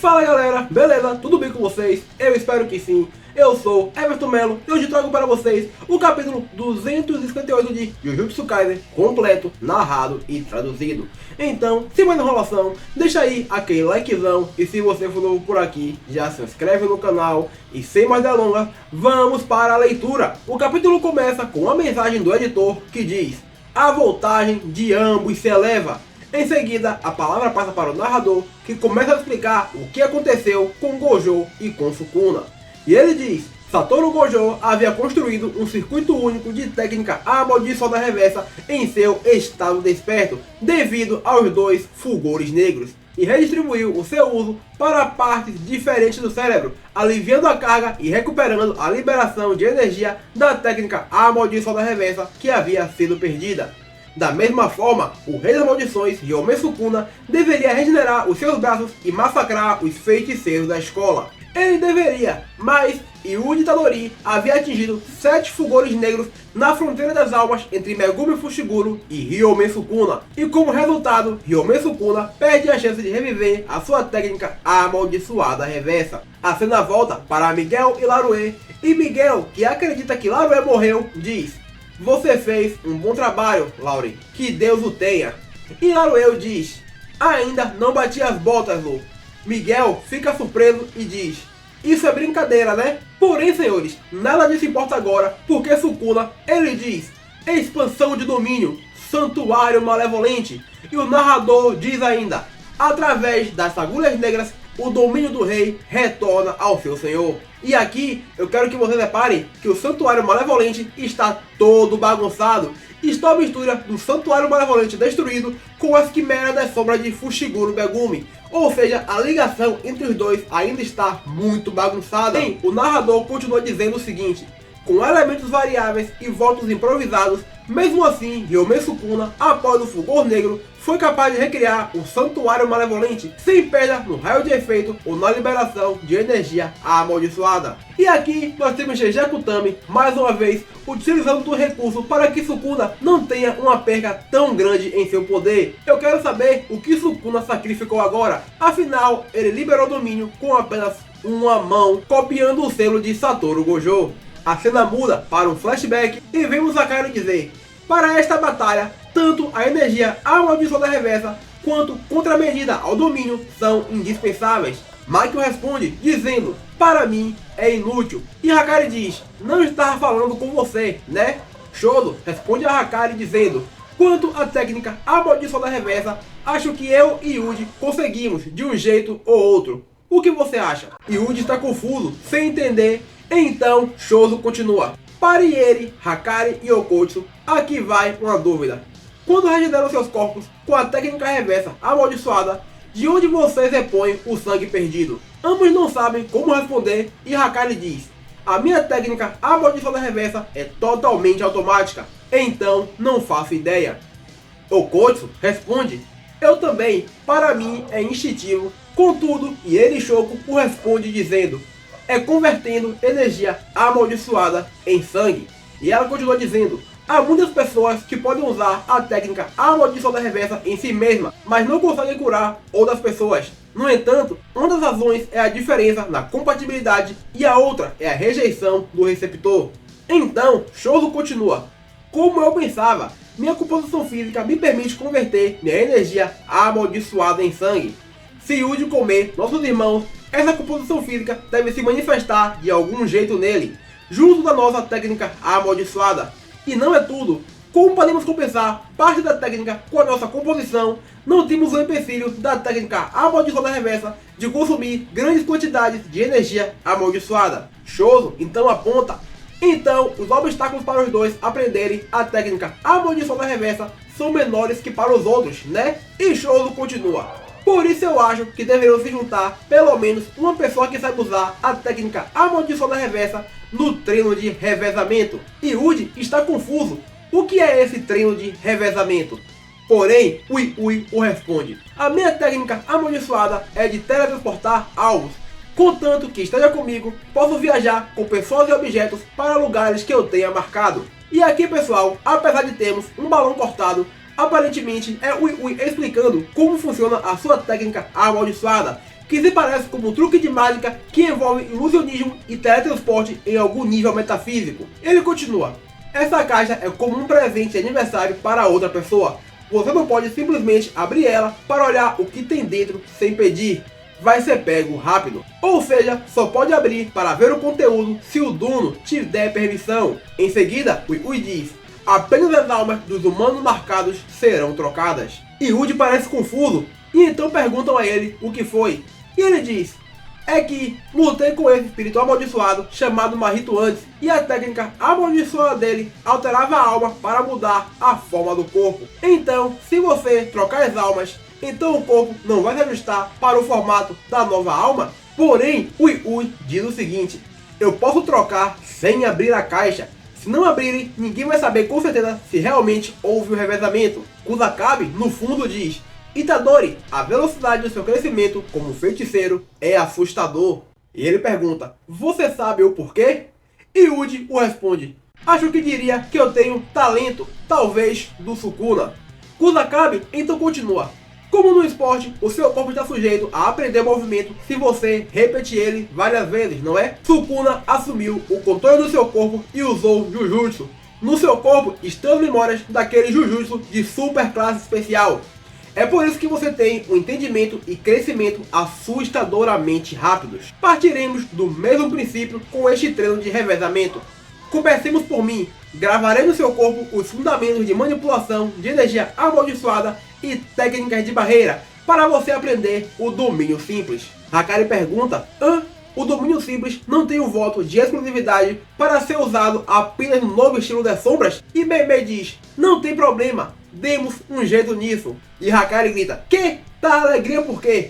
Fala galera, beleza? Tudo bem com vocês? Eu espero que sim. Eu sou Everton Melo e hoje trago para vocês o capítulo 258 de Jujutsu Kaisen completo, narrado e traduzido. Então, sem mais enrolação, deixa aí aquele likezão e se você for novo por aqui, já se inscreve no canal. E sem mais delongas, vamos para a leitura. O capítulo começa com a mensagem do editor que diz: a voltagem de ambos se eleva. Em seguida, a palavra passa para o narrador, que começa a explicar o que aconteceu com Gojo e com Sukuna. E ele diz: Satoru Gojo havia construído um circuito único de técnica amaldiçoada reversa em seu estado desperto, devido aos dois fulgores negros, e redistribuiu o seu uso para partes diferentes do cérebro, aliviando a carga e recuperando a liberação de energia da técnica amaldiçoada reversa que havia sido perdida. Da mesma forma, o Rei das Maldições, Ryome Sukuna, deveria regenerar os seus braços e massacrar os feiticeiros da escola. Ele deveria, mas Yuji Itadori havia atingido 7 fulgores negros na fronteira das almas entre Megumi Fushiguro e Ryome Sukuna. E como resultado, Ryome Sukuna perde a chance de reviver a sua técnica amaldiçoada reversa. A cena volta para Miguel e Larue, e Miguel, que acredita que Larue morreu, diz: você fez um bom trabalho, Laure. Que Deus o tenha. E Laruel diz: ainda não bati as botas, Lu. Miguel fica surpreso e diz: isso é brincadeira, né? Porém, senhores, nada disso importa agora, porque Sukuna, ele diz: expansão de domínio, santuário malevolente. E o narrador diz ainda: através das agulhas negras, o domínio do rei retorna ao seu senhor. E aqui eu quero que vocês reparem que o santuário malevolente está todo bagunçado. Está a mistura do santuário malevolente destruído com as quimeras da sombra de Fushiguro Megumi. Ou seja, a ligação entre os dois ainda está muito bagunçada. Bem, o narrador continua dizendo o seguinte: com elementos variáveis e votos improvisados, mesmo assim, Ryome Sukuna, após o fulgor negro, foi capaz de recriar um santuário malevolente sem perda no raio de efeito ou na liberação de energia amaldiçoada. E aqui nós temos Gege Akutami, mais uma vez, utilizando do recurso para que Sukuna não tenha uma perca tão grande em seu poder. Eu quero saber o que Sukuna sacrificou agora, afinal ele liberou domínio com apenas uma mão, copiando o selo de Satoru Gojo. A cena muda para um flashback e vemos Hakari dizer: para esta batalha, tanto a energia amaldiçoada reversa quanto contramedida ao domínio são indispensáveis. Michael responde dizendo: para mim é inútil. E Hakari diz: não estava falando com você, né? Shodo responde a Hakari dizendo: quanto à técnica amaldiçoada reversa, acho que eu e Yuji conseguimos de um jeito ou outro. O que você acha? Yuji está confuso, sem entender. Então Shozo continua: para Ieri, Hakari e Okotsu, aqui vai uma dúvida. Quando regeneram seus corpos com a técnica reversa amaldiçoada, de onde vocês repõem o sangue perdido? Ambos não sabem como responder e Hakari diz: a minha técnica amaldiçoada reversa é totalmente automática, então não faço ideia. Okotsu responde: eu também, para mim é instintivo. Contudo, Ieri Shoko o responde dizendo: é convertendo energia amaldiçoada em sangue. E ela continua dizendo: há muitas pessoas que podem usar a técnica amaldiçoada reversa em si mesma, mas não conseguem curar outras pessoas. No entanto, uma das razões é a diferença na compatibilidade e a outra é a rejeição do receptor. Então, Shozo continua: como eu pensava, minha composição física me permite converter minha energia amaldiçoada em sangue. Se Yuji comer nossos irmãos, essa composição física deve se manifestar de algum jeito nele, junto da nossa técnica amaldiçoada. E não é tudo. Como podemos compensar parte da técnica com a nossa composição, não temos o empecilho da técnica amaldiçoada reversa de consumir grandes quantidades de energia amaldiçoada. Shozo então aponta: então os obstáculos para os dois aprenderem a técnica amaldiçoada reversa são menores que para os outros, né? E Shozo continua: por isso eu acho que deveriam se juntar pelo menos uma pessoa que saiba usar a técnica amaldiçoada reversa no treino de revezamento. E Yuji está confuso. O que é esse treino de revezamento? Porém, Ui o responde: a minha técnica amaldiçoada é de teletransportar alvos. Contanto que esteja comigo, posso viajar com pessoas e objetos para lugares que eu tenha marcado. E aqui, pessoal, apesar de termos um balão cortado, aparentemente é Ui explicando como funciona a sua técnica amaldiçoada, que se parece como um truque de mágica que envolve ilusionismo e teletransporte em algum nível metafísico. Ele continua: essa caixa é como um presente de aniversário para outra pessoa. Você não pode simplesmente abrir ela para olhar o que tem dentro sem pedir. Vai ser pego rápido. Ou seja, só pode abrir para ver o conteúdo se o dono te der permissão. Em seguida, Ui diz: apenas as almas dos humanos marcados serão trocadas. E Woody parece confuso, e então perguntam a ele o que foi. E ele diz: é que lutei com esse espírito amaldiçoado chamado Marrito antes, e a técnica amaldiçoada dele alterava a alma para mudar a forma do corpo. Então, se você trocar as almas, então o corpo não vai se ajustar para o formato da nova alma. Porém, Ui diz o seguinte: eu posso trocar sem abrir a caixa. Se não abrirem, ninguém vai saber com certeza se realmente houve o revezamento. Kusakabe, no fundo, diz: Itadori, a velocidade do seu crescimento como feiticeiro é assustador. E ele pergunta: você sabe o porquê? E Woody o responde: acho que diria que eu tenho talento, talvez do Sukuna. Kusakabe então continua: como no esporte, o seu corpo está sujeito a aprender o movimento se você repetir ele várias vezes, não é? Sukuna assumiu o controle do seu corpo e usou Jujutsu. No seu corpo estão as memórias daquele Jujutsu de super classe especial. É por isso que você tem um entendimento e crescimento assustadoramente rápidos. Partiremos do mesmo princípio com este treino de revezamento. Comecemos por mim. Gravarei no seu corpo os fundamentos de manipulação de energia amaldiçoada e técnicas de barreira para você aprender o domínio simples. Hakari pergunta: o domínio simples não tem o voto de exclusividade para ser usado apenas no novo estilo das sombras? E Bebe diz: não tem problema, demos um jeito nisso. E Hakari grita: que? Tá alegria por quê?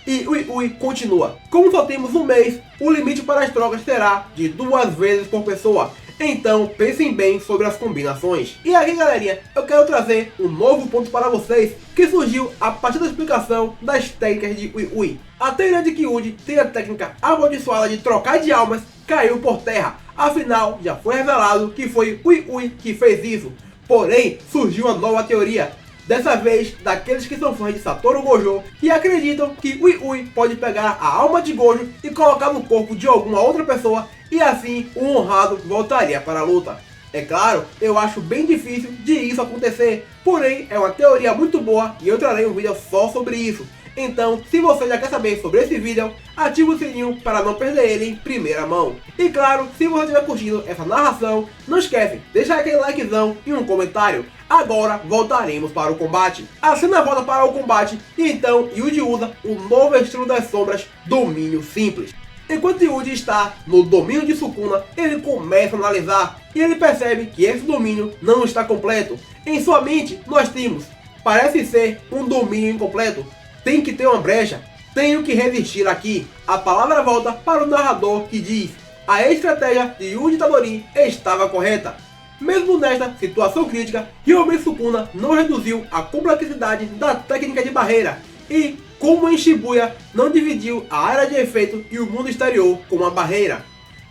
E Ui continua: como só temos um mês, o limite para as trocas será de 2 vezes por pessoa. Então pensem bem sobre as combinações. E aqui, galerinha, eu quero trazer um novo ponto para vocês que surgiu a partir da explicação das técnicas de Ui. A teoria de que Woody tem a técnica amaldiçoada de trocar de almas caiu por terra. Afinal, já foi revelado que foi Ui que fez isso. Porém, surgiu uma nova teoria. Dessa vez, daqueles que são fãs de Satoru Gojo e acreditam que Ui pode pegar a alma de Gojo e colocar no corpo de alguma outra pessoa e assim o honrado voltaria para a luta. É claro, eu acho bem difícil de isso acontecer, porém é uma teoria muito boa e eu trarei um vídeo só sobre isso. Então, se você já quer saber sobre esse vídeo, ative o sininho para não perder ele em primeira mão. E claro, se você estiver curtindo essa narração, não esquece, deixa aquele likezão e um comentário. Agora voltaremos para o combate. A cena volta para o combate e então Yuji usa o novo estilo das sombras, domínio simples. Enquanto Yuji está no domínio de Sukuna, ele começa a analisar e ele percebe que esse domínio não está completo. Em sua mente, nós temos: parece ser um domínio incompleto. Tem que ter uma brecha. Tenho que resistir aqui. A palavra volta para o narrador que diz: a estratégia de Yuji Itadori estava correta. Mesmo nesta situação crítica, Hyomen Sukuna não reduziu a complexidade da técnica de barreira. E, como em Shibuya, não dividiu a área de efeito e o mundo exterior com uma barreira.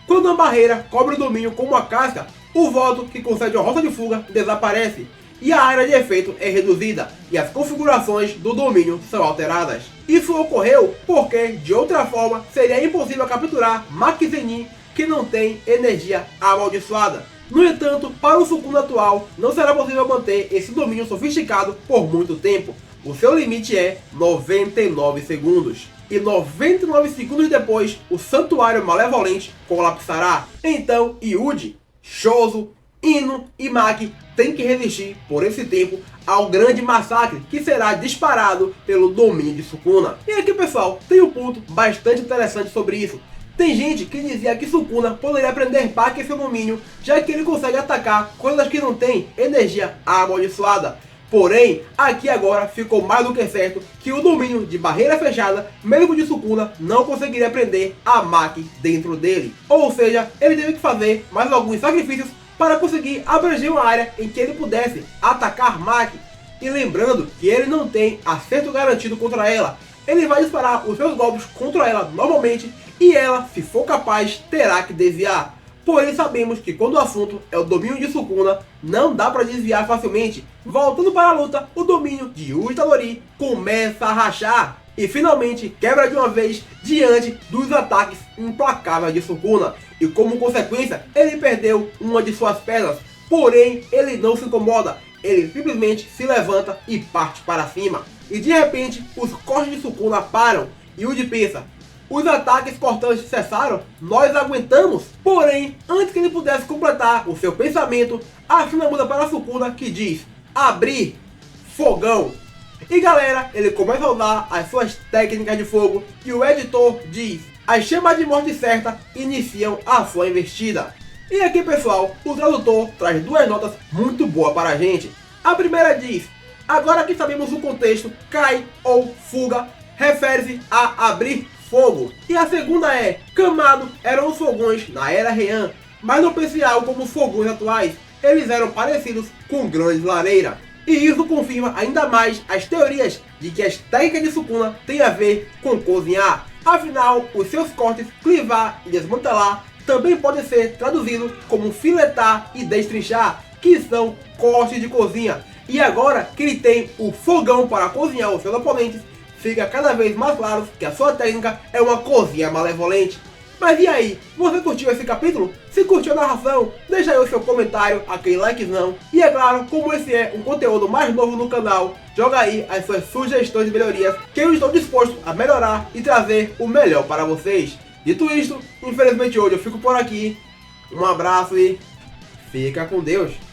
Quando a barreira cobre o domínio com uma casca, o voto que concede a rota de fuga desaparece. E a área de efeito é reduzida, e as configurações do domínio são alteradas. Isso ocorreu porque, de outra forma, seria impossível capturar Maki Zenin, que não tem energia amaldiçoada. No entanto, para o Sukuna atual, não será possível manter esse domínio sofisticado por muito tempo. O seu limite é 99 segundos. E 99 segundos depois, o Santuário Malevolente colapsará. Então, Yuji, Shozo, Ino e Maki têm que resistir por esse tempo ao grande massacre que será disparado pelo domínio de Sukuna. E aqui, pessoal, tem um ponto bastante interessante sobre isso. Tem gente que dizia que Sukuna poderia aprender Baki em seu domínio, já que ele consegue atacar coisas que não têm energia amaldiçoada. Porém, aqui agora ficou mais do que certo que o domínio de barreira fechada, mesmo de Sukuna, não conseguiria aprender a Maki dentro dele. Ou seja, ele teve que fazer mais alguns sacrifícios para conseguir abranger uma área em que ele pudesse atacar Maki. E lembrando que ele não tem acerto garantido contra ela. Ele vai disparar os seus golpes contra ela normalmente e ela, se for capaz, terá que desviar. Porém, sabemos que quando o assunto é o domínio de Sukuna, não dá para desviar facilmente. Voltando para a luta, o domínio de Yuji Itadori começa a rachar. e finalmente quebra de uma vez diante dos ataques implacáveis de Sukuna. E como consequência, ele perdeu uma de suas pernas, porém ele não se incomoda, ele simplesmente se levanta e parte para cima. E de repente, os cortes de Sukuna param e Yuji pensa: os ataques cortantes cessaram, nós aguentamos. Porém, antes que ele pudesse completar o seu pensamento, a cena muda para Sukuna que diz: abrir fogão. E galera, ele começa a usar as suas técnicas de fogo e o editor diz: as chamas de morte certa iniciam a sua investida. E aqui pessoal, o tradutor traz duas notas muito boas para a gente. A primeira diz: agora que sabemos o contexto, cai ou fuga refere-se a abrir fogo. E a segunda é: Kamado eram os fogões na era Heian, mas não pense algo como os fogões atuais, eles eram parecidos com grandes lareiras. E isso confirma ainda mais as teorias de que as técnicas de Sukuna têm a ver com cozinhar. Afinal, os seus cortes, clivar e desmantelar, também podem ser traduzidos como filetar e destrinchar, que são cortes de cozinha. E agora que ele tem o fogão para cozinhar os seus oponentes, fica cada vez mais claro que a sua técnica é uma cozinha malevolente. Mas e aí, você curtiu esse capítulo? Se curtiu a narração, deixa aí o seu comentário, aquele likezão. E é claro, como esse é um conteúdo mais novo no canal, joga aí as suas sugestões de melhorias, que eu estou disposto a melhorar e trazer o melhor para vocês. Dito isto, infelizmente hoje eu fico por aqui. Um abraço e fica com Deus.